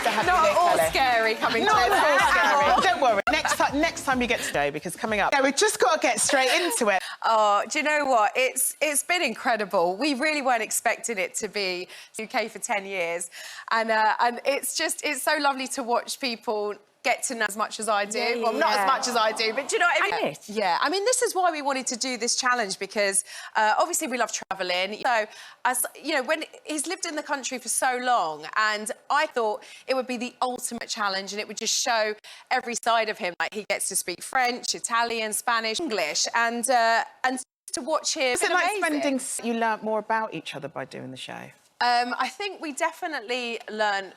to have Not you here, all Kelly. scary coming Not to all it. scary. Don't worry. Next time you get to go, because coming up, yeah, we've just got to get straight into it. Oh, do you know what? It's been incredible. We really weren't expecting it to be UK for 10 years. And it's so lovely to watch people get to know as much as I do. Yeah, well, not as yeah. much as I do, but do you know what I mean? Yeah, I mean, this is why we wanted to do this challenge, because obviously we love travelling. So, as you know, when he's lived in the country for so long, and I thought it would be the ultimate challenge, and it would just show every side of him. Like, he gets to speak French, Italian, Spanish, English, and to watch him. Is it like spending... You learn more about each other by doing the show? I think we definitely learn.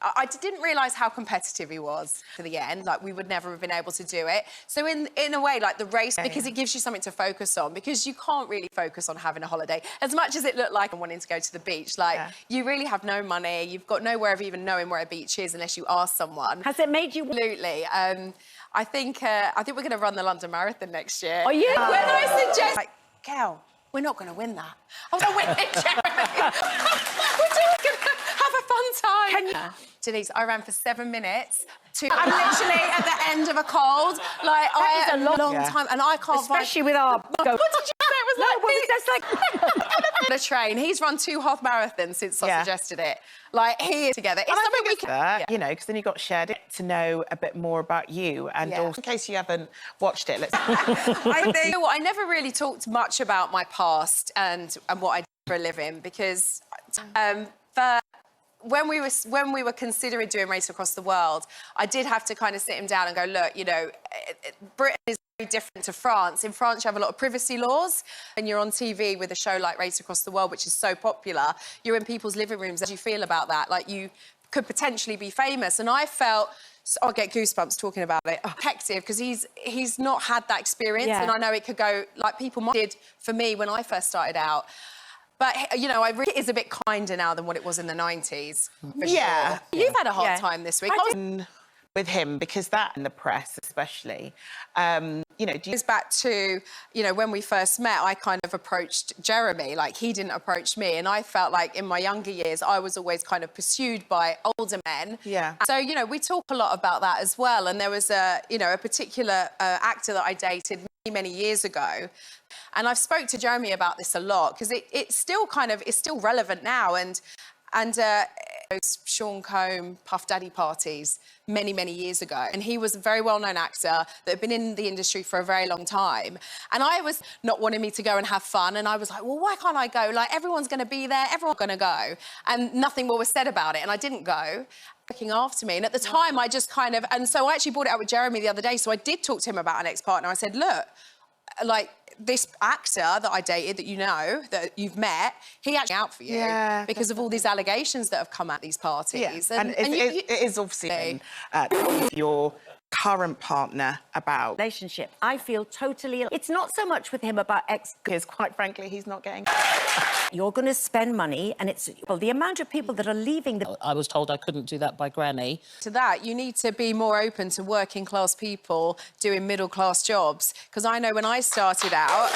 I didn't realise how competitive he was to the end. Like, we would never have been able to do it. So in a way, like the race, because it gives you something to focus on, because you can't really focus on having a holiday. As much as it looked like wanting to go to the beach, like, you really have no money. You've got no way of even knowing where a beach is unless you ask someone. Has it made you... Absolutely. I think we're going to run the London Marathon next year. Are you? When I suggest... Like, Kel, we're not going to win that. I was going to win it, Jeremy. We're just going to have a fun time. Can you... Denise, I ran for 7 minutes. I'm literally at the end of a cold. Like, That is a long time, and I can't Especially with our... What did you say? It was like... on a train. He's run 2 half marathons since I suggested it. Like, he is together. It's something we can... You know, because then you got shared it to know a bit more about you. And also, in case you haven't watched it, let's... I think... I never really talked much about my past and what I did for a living, because... When we were considering doing Race Across the World, I did have to kind of sit him down and go, look, you know, Britain is very different to France. In France, you have a lot of privacy laws, and you're on TV with a show like Race Across the World, which is so popular. You're in people's living rooms. How do you feel about that? Like, you could potentially be famous. And I felt... I get goosebumps talking about it. Protective, because he's not had that experience, and I know it could go like people did for me when I first started out. But, you know, it is a bit kinder now than what it was in the 90s, for sure. You've had a hard time this week. With him, because that, in the press especially, you know... It goes back to, you know, when we first met, I kind of approached Jeremy, like, he didn't approach me, and I felt like in my younger years, I was always kind of pursued by older men. Yeah. So, you know, we talk a lot about that as well, and there was a particular actor that I dated many years ago. And I've spoke to Jeremy about this a lot, because it's still relevant now, and those Sean Combe Puff Daddy parties many years ago, and he was a very well-known actor that had been in the industry for a very long time, and I was not wanting me to go and have fun, and I was like, well, why can't I go? Like, everyone's going to be there, everyone's going to go, and nothing more was said about it, and I didn't go. Looking after me, and at the time I just kind of, and so I actually brought it out with Jeremy the other day, so I did talk to him about an ex-partner. I said, look, like, this actor that I dated, that you know, that you've met, he actually out for you because of all these allegations that have come at these parties. Yeah. And it is obviously your current partner about... Relationship. I feel totally... It's not so much with him about ex... Because, quite frankly, he's not getting... You're going to spend money, and it's... Well, the amount of people that are leaving... I was told I couldn't do that by Granny. To that, you need to be more open to working-class people doing middle-class jobs. Because I know when I started out...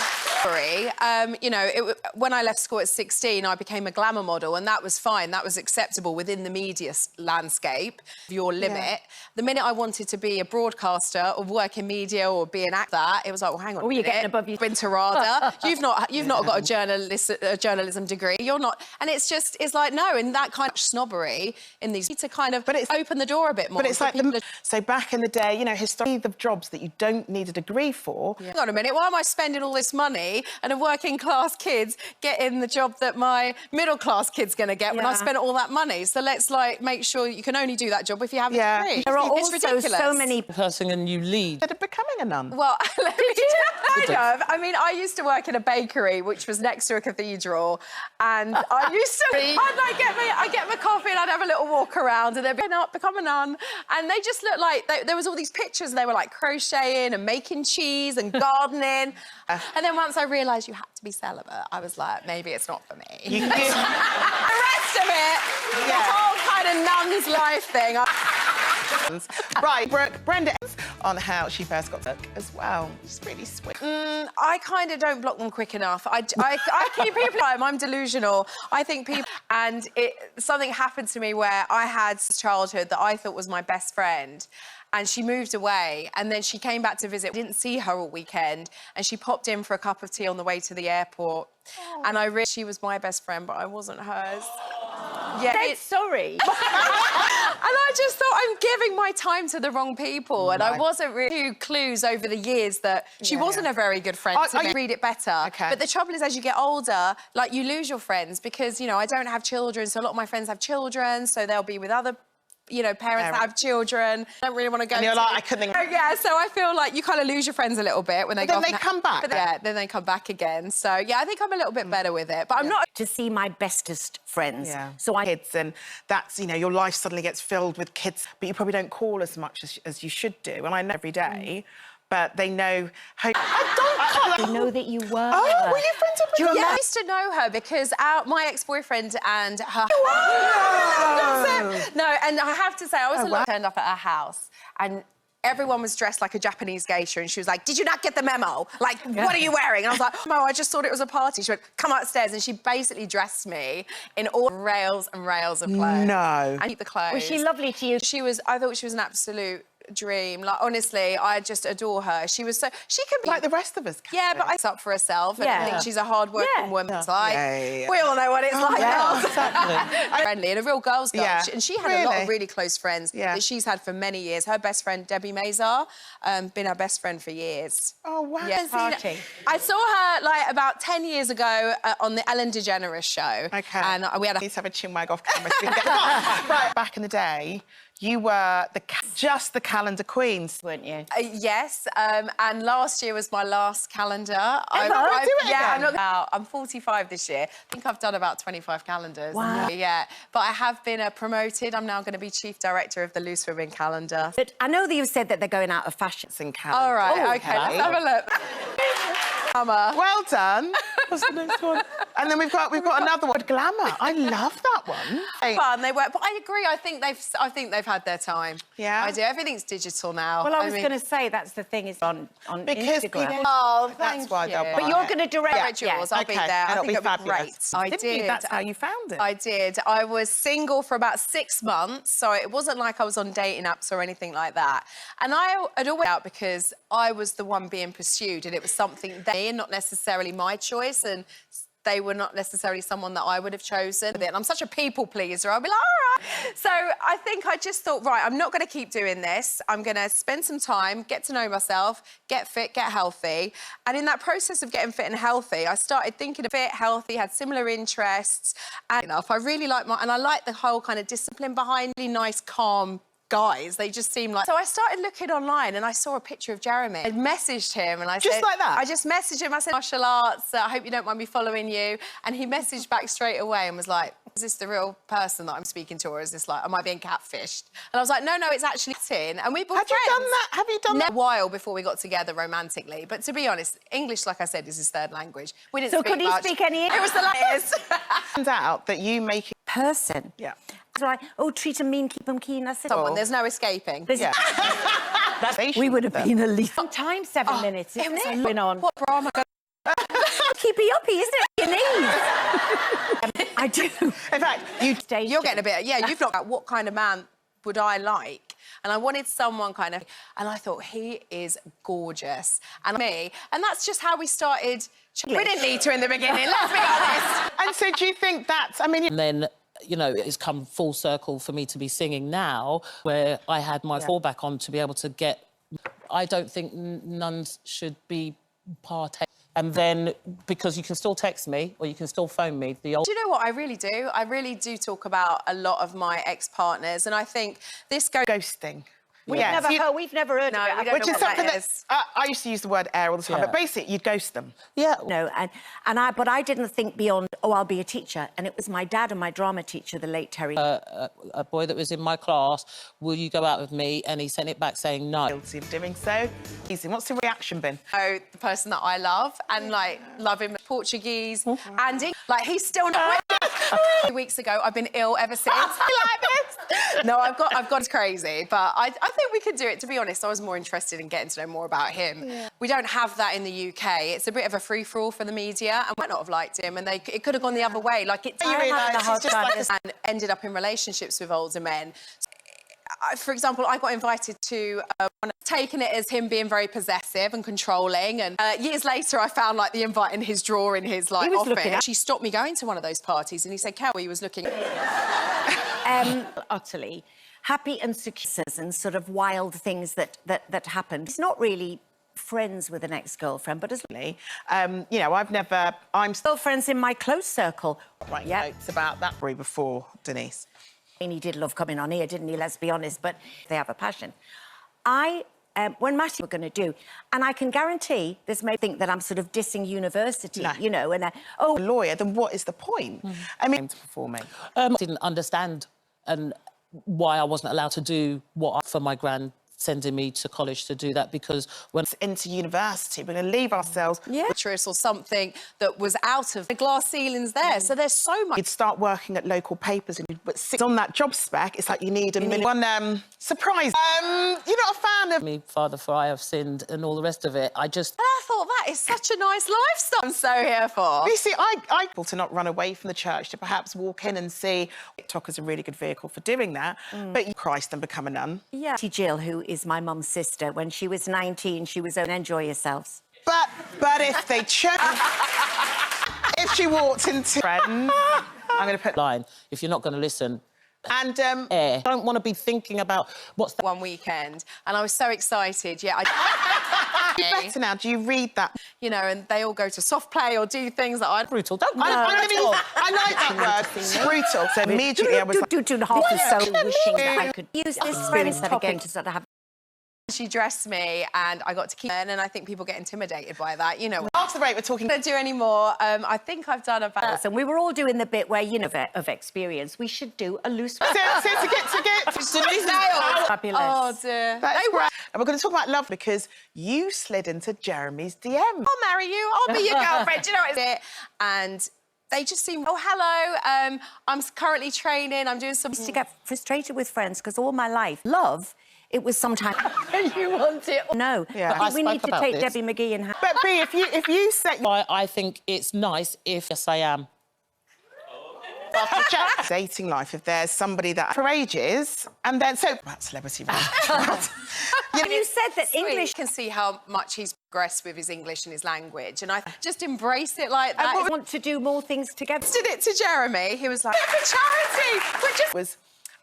you know, when I left school at 16, I became a glamour model, and that was fine. That was acceptable within the media landscape, your limit. Yeah. The minute I wanted to be a broadcaster or work in media or be an actor, it was like, well, hang on a minute. You're getting above your... Been to RADA. You've not got a journalism degree. You're not... And it's just, it's like, no, and that kind of snobbery in these... to kind of open the door a bit more. But it's like... So back in the day, you know, historically, the jobs that you don't need a degree for... Hang on a minute, why am I spending all this money and a working-class kid's getting the job that my middle-class kid's going to get when I spent all that money? So let's, like, make sure you can only do that job if you have a degree. There are also so many... Person and you lead. Instead of becoming a nun. Well, let me kind of. I mean, I used to work in a bakery, which was next to a cathedral, and I used to... I'd get my coffee and I'd have a little walk around, and they'd be, become a nun. And they just looked like... there was all these pictures, and they were, like, crocheting and making cheese and gardening. And then once I realised you had to be celibate, I was like, maybe it's not for me. The rest of it, the whole kind of nun's life thing... Right, Brooke, Brenda on how she first got Brooke as well. She's really sweet. I kind of don't block them quick enough. I keep people time. I'm delusional. I think people... And something happened to me where I had childhood that I thought was my best friend, and she moved away, and then she came back to visit. I didn't see her all weekend, and she popped in for a cup of tea on the way to the airport. Oh. And I realized she was my best friend, but I wasn't hers. Yeah, sorry. And I just thought I'm giving my time to the wrong people, and I wasn't really clues over the years that she wasn't a very good friend to me. Read it better. Okay. But the trouble is, as you get older, like, you lose your friends because, you know, I don't have children, so a lot of my friends have children, so they'll be with other, you know, parents that have children. I don't really want to go. And you're like, I couldn't. Yeah, so I feel like you kind of lose your friends a little bit when they go. Then they come back. But yeah, then they come back again. So yeah, I think I'm a little bit better with it, but I'm not. To see my bestest friends. Yeah. So I... Kids, and that's, you know, your life suddenly gets filled with kids, but you probably don't call as much as you should do. And I know every day, but they know how... I know that you were. Oh, were you friends with her? Yeah, I used to know her because my ex-boyfriend and her... No, and I have to say, I was turned up at her house, and everyone was dressed like a Japanese geisha, and she was like, did you not get the memo? Like, what are you wearing? And I was like, no, I just thought it was a party. She went, come upstairs, and she basically dressed me in all rails and rails of clothes. No. And keep the clothes. Was she lovely to you? I thought she was an absolute dream. Like, honestly, I just adore her. She was so... She could be... Like the rest of us, Yeah, but I up for herself, and I think she's a hard-working woman. It's like, we all know what it's like. Exactly. Friendly, and a real girl's girl. Yeah. And she had a lot of really close friends that she's had for many years. Her best friend, Debbie Mazar, been her best friend for years. Oh, wow. Yeah. Party. I saw her, like, about 10 years ago on the Ellen DeGeneres show. Okay. And we had a... Need to have a chinwag off camera. So we can get... Right, back in the day, you were just the calendar queens, weren't you? Yes, and last year was my last calendar. Do it again? I'm 45 this year. I think I've done about 25 calendars. Wow. Yeah, but I have been promoted. I'm now going to be Chief Director of the Loose Women calendar. But I know that you've said that they're going out of fashion. All right, OK, let's have a look. Well done. What's the next one? And then we've got another one. Glamour. I love that one. Fun, they work, but I agree. I think they've had their time. Yeah. I do. Everything's digital now. Well, I was going to say that's the thing is on because Instagram. People, thank that's why they'll buy But you're going to direct yours. I'll be there. And I think it'll it'll be great. I did. That's how you found it. I did. I was single for about 6 months, so it wasn't like I was on dating apps or anything like that. And I had always out because I was the one being pursued, and it was something they and not necessarily my choice, and they were not necessarily someone that I would have chosen. And I'm such a people pleaser. I'll be like, all right. So I think I just thought, right, I'm not going to keep doing this. I'm going to spend some time, get to know myself, get fit, get healthy. And in that process of getting fit and healthy, I started thinking of fit, healthy, had similar interests. And enough, I really like and I like the whole kind of discipline behind really nice, calm guys. They just seem like... So I started looking online and I saw a picture of Jeremy. I messaged him and I said... Just like that? I just messaged him. I said, martial arts, I hope you don't mind me following you. And he messaged back straight away and was like, is this the real person that I'm speaking to, or is this like, am I being catfished? And I was like, no, it's actually in. And we were friends. You done that? Have you done that? A while before we got together romantically. But to be honest, English, like I said, is his third language. We didn't speak much. So could he speak any English? It was the last. Turns out that you make it... Person. Yeah. So treat them mean, keep them keen. I said, There's no escaping. Yeah. We would have been at least some time, 7 minutes, isn't it? Been on. What drama? Keepy uppy, isn't it? Your knees. I do. In fact, you're getting a bit... Yeah, you've not... What kind of man would I like? And I wanted someone kind of... And I thought, he is gorgeous. And me. And that's just how we started... We didn't need to in the beginning, let's be honest. And so do you think that's... I mean... And then, you know, it's come full circle for me to be singing now, where I had my fallback on to be able to get... I don't think nuns should be partake. And then, because you can still text me or you can still phone me, Do you know what? I really do. I really do talk about a lot of my ex-partners, and I think this goes... Ghosting. We've Yeah, never so you- heard. We've never heard No, of it. we don't Which know is what that something that is. I used to use the word air all the time, Yeah. but basically you'd ghost them. Yeah. No, but I didn't think beyond. Oh, I'll be a teacher, and it was my dad and my drama teacher, the late Terry. A boy that was in my class, will you go out with me? And he sent it back saying no. Guilty of doing so. Easy. What's the reaction been? The person that I love and like love him Portuguese and like he's still not with me. Weeks ago I've been ill ever since. Like this. No, I've got it's crazy, but I think we could do it. To be honest, I was more interested in getting to know more about him. Yeah. We don't have that in the UK. It's a bit of a free-for-all for the media, and might not have liked him, and it could have gone the other way. Like it's You realise it's just like and ended up in relationships with older men. For example, I got invited to taking it as him being very possessive and controlling, and years later I found like the invite in his drawer in his like office. She stopped me going to one of those parties and he said, Kel, he was looking Utterly happy and secure and sort of wild things that happened. He's not really friends with an ex-girlfriend, but as you know, I'm still friends in my close circle. writing notes about that before, Denise. And he did love coming on here, didn't he? Let's be honest, but they have a passion. When Matty were going to do, and I can guarantee this may think that I'm sort of dissing university, you know, and a lawyer, then what is the point? I mean, to performing. I didn't understand and why I wasn't allowed to do for my gran sending me to college to do that, because when into university, we're going to leave ourselves or something that was out of the glass ceilings there. So there's so much. You'd start working at local papers and you'd sit on that job spec. It's like you need a minute. One surprise. You're not a fan of me, Father, for I have sinned and all the rest of it. I thought that is such a nice lifestyle. I'm so here for. You see, I able to not run away from the church, to perhaps walk in and see TikTok is a really good vehicle for doing that. But you Christ and become a nun. Yeah. Jill, who is my mum's sister, when she was 19, she was enjoy yourselves. But if they chose, if she walked into friends, I'm going to put line. If you're not going to listen. And I don't want to be thinking about what's that one weekend, and I was so excited. Yeah, better now. Do you read that? You know, and they all go to soft play or do things that I brutal. Don't I like that word. Brutal. So immediately I was like, half is so wishing that I could use this experience that again to sort of have. She dressed me and I got to keep it, and I think people get intimidated by that, you know. After the break, we're talking... I don't do any more. I think I've done about... And we were all doing the bit where, you know, of experience, we should do a loose... to get... Fabulous. Oh, dear. That's great. And we're going to talk about love because you slid into Jeremy's DM. I'll marry you. I'll be your girlfriend. Do you know what it is? And... they just seem, oh, hello, I'm currently training, I'm doing some... I used to get frustrated with friends because all my life, love, it was sometimes... you want it. No, yeah. I think we need to take this. Debbie McGee and... But, B, if you set... I think it's nice if... Yes, I am. dating life, if there's somebody that for ages, and then... So, about celebrity... You said that English... You can see how much he's progressed with his English and his language, and I just embrace it like that. I want to do more things together. Did it to Jeremy. He was like, for charity.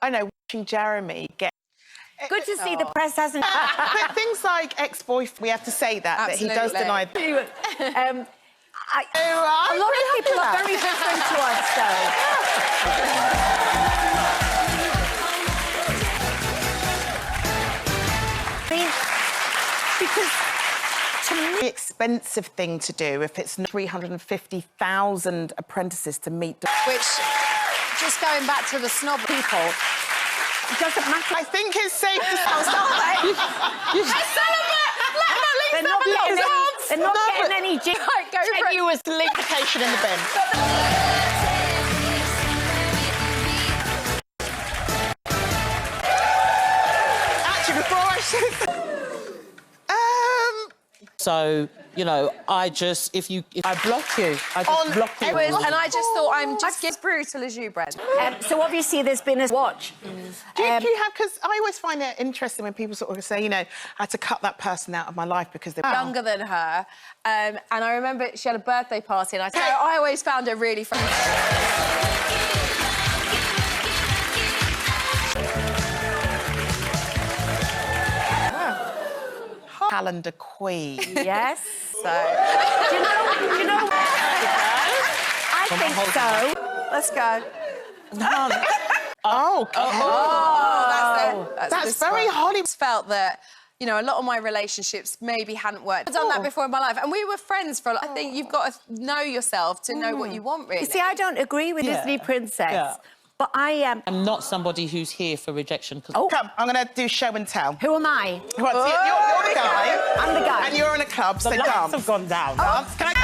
I know, watching Jeremy get... Good to see the press hasn't... But things like ex-boyfriend, we have to say that he does deny... a lot of people are very different to us, though. I mean, because to me... The expensive thing to do if it's 350,000 apprentices to meet... Which, just going back to the snob people... It doesn't matter. I think it's safe to say... They're not getting any tenuous liquidation in the bin. Actually, before I say... So, you know, I block you. I just block you. And I just thought I'm just as brutal as you, Brent. So obviously there's been a watch. Do you have... Because I always find it interesting when people sort of say, you know, I had to cut that person out of my life because they were... Younger than her. And I remember she had a birthday party and I always found her really funny. Calendar queen. Yes. So... Do you know... I think so. Let's go. Oh, that's very Hollywood. Felt that, you know, a lot of my relationships maybe hadn't worked. I've done that before in my life, and we were friends for. I think you've got to know yourself to know what you want, really. You see, I don't agree with Disney Princess, but I am. I'm not somebody who's here for rejection. Come, I'm going to do show and tell. Who am I? You're the guy. I'm the guy. And you're in a club, so The come. lights have gone down. Can I